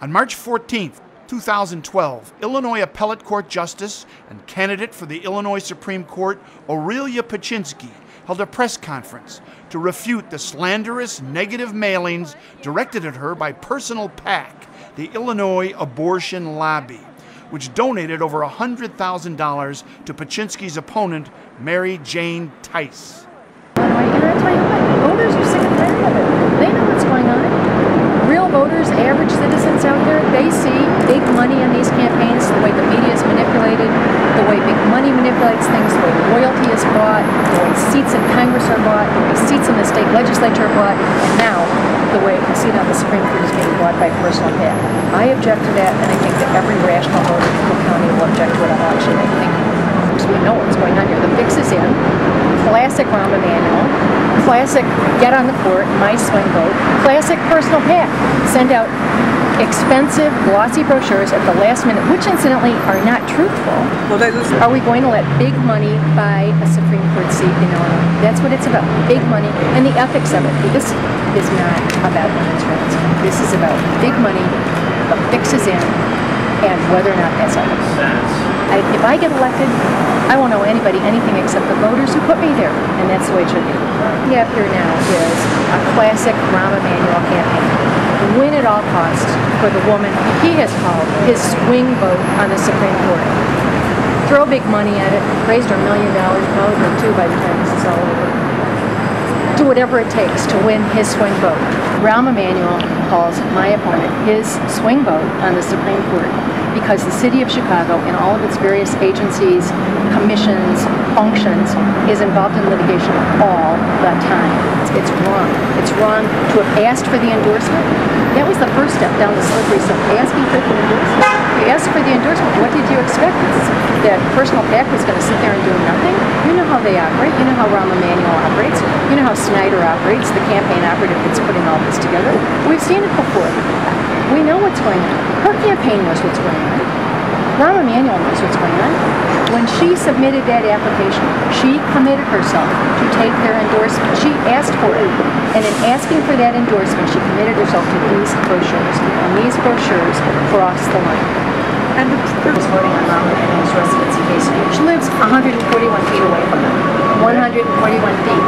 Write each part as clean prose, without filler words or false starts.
On March 14, 2012, Illinois Appellate Court Justice and candidate for the Illinois Supreme Court, Aurelia Pucinski, held a press conference to refute the slanderous negative mailings directed at her by Personal PAC, the Illinois abortion lobby, which donated over $100,000 to Pucinski's opponent, Mary Jane Tice. I tell you what, voters are sick and tired of it. They know what's going on. Real voters, average citizens out there, they see big money in these campaigns, the way the media is manipulated, the way big money manipulates things, the way loyalty is bought, the way seats in Congress are bought, the way seats in the state legislature are bought, and now the way a seat on the Supreme Court is being bought by Personal PAC. I object to that, and I think that every rational voter in Cook County will object to it on election day. Because we know what's going on here. The fix is in. Classic Rahm Emanuel. Classic get on the court, my swing vote. Classic Personal PAC. Send out expensive, glossy brochures at the last minute, which incidentally are not truthful. Are we going to let big money buy a Supreme Court seat in Illinois? That's what it's about, big money, and the ethics of it. This is not about women's rights. This is about big money, the fix is in, and whether or not that's ethical. If I get elected, I won't owe anybody anything except the voters who put me there, and that's the way it should be. What we have here now is a classic Rahm Emanuel campaign. Win at all costs for the woman he has called his swing vote on the Supreme Court. Throw big money at it, raised her $1 million, probably $2 by the time this is all over. Do whatever it takes to win his swing vote. Rahm Emanuel calls my opponent his swing vote on the Supreme Court because the city of Chicago and all of its various agencies, commissions, functions is involved in litigation all the time. It's wrong. It's wrong to have asked for the endorsement. That was the first step down the slippery slope, asking for the endorsement. You asked for the endorsement, what did you expect? That Personal PAC was going to sit there and do nothing? You know how they operate. You know how Rahm Emanuel operates. You know how Snyder operates, the campaign operative that's putting all this together. We've seen it before. We know what's going on. Her campaign knows what's going on. Rahm Emanuel knows what's going on. When she submitted that application, she committed herself to take their endorsement. She asked for it. And in asking for that endorsement, she committed herself to these brochures. And these brochures cross the line. And the was voting on Rahm Emanuel's residency case. She lives 141 feet away from them. 141 feet.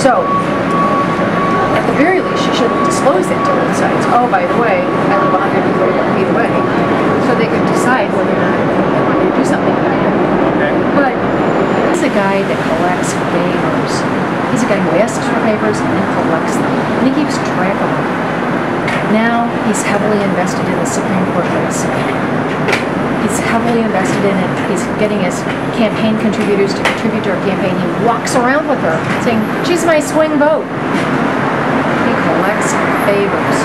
So, at the very least, she should disclose that to both sides. Oh, by the way, I live 141 feet away. So they could decide whether or not they want to do something about it. Okay. But he's a guy that collects favors. He's a guy who asks for favors and then collects them. And he keeps track of them. Now he's heavily invested in the Supreme Court race. He's heavily invested in it. He's getting his campaign contributors to contribute to her campaign. He walks around with her saying, she's my swing vote. He collects favors.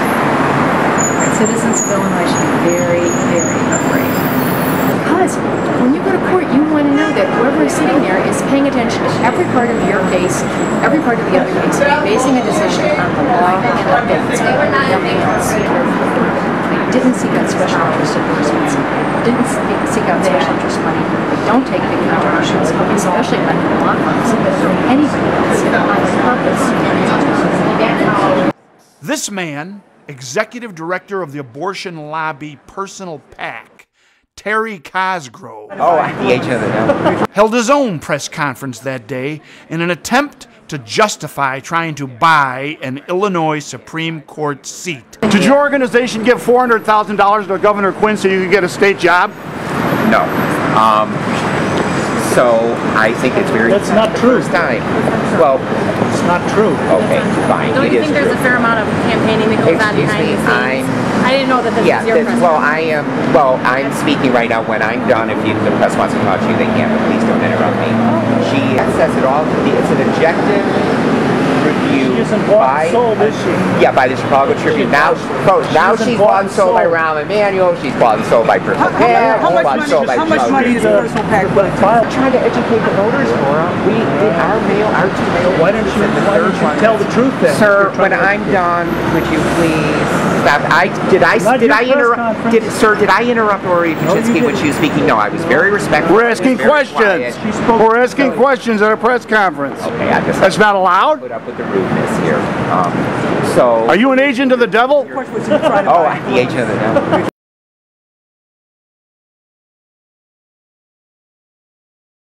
Citizens of Illinois should be very, very afraid. Because when you go to court, you want to know that whoever is sitting there is paying attention to every part of your case, every part of the other case, basing a decision on the law and the facts, nothing else. They didn't seek out special interest endorsements. Didn't seek out special interest money. They don't take big contributions, especially not from law firms, from anybody else on purpose. This man, executive director of the abortion lobby Personal PAC, Terry Cosgrove, the agent of the devil, held his own press conference that day in an attempt to justify trying to buy an Illinois Supreme Court seat. Did your organization give $400,000 to Governor Quinn so you could get a state job? No. So I think it's very. That's not true. First time. Well, it's not true. Okay, fine. Don't you think there's a fair amount of campaigning that goes on behind the scenes? I didn't know that this was your press. Well, I'm speaking right now. When I'm done, if the press wants to talk to you, they can. But please don't interrupt me. She says it all. It's an objective review by the Chicago Tribune. Now she's bought and sold by Rahm Emanuel. She's bought and sold by Personal PAC. How much money is Personal PAC worth? Trying to educate the voters, Laura. Our two mail. Why don't you tell the truth then? Sir, when I'm done, would you please stop? Did I interrupt Aurelia Pucinski when she was speaking? No, I was very respectful. We're asking questions. We're asking questions at a press conference. Okay, I just that's not allowed. Put up with the rudeness here. So. Are you an agent of the devil? Oh, I'm the agent of the devil.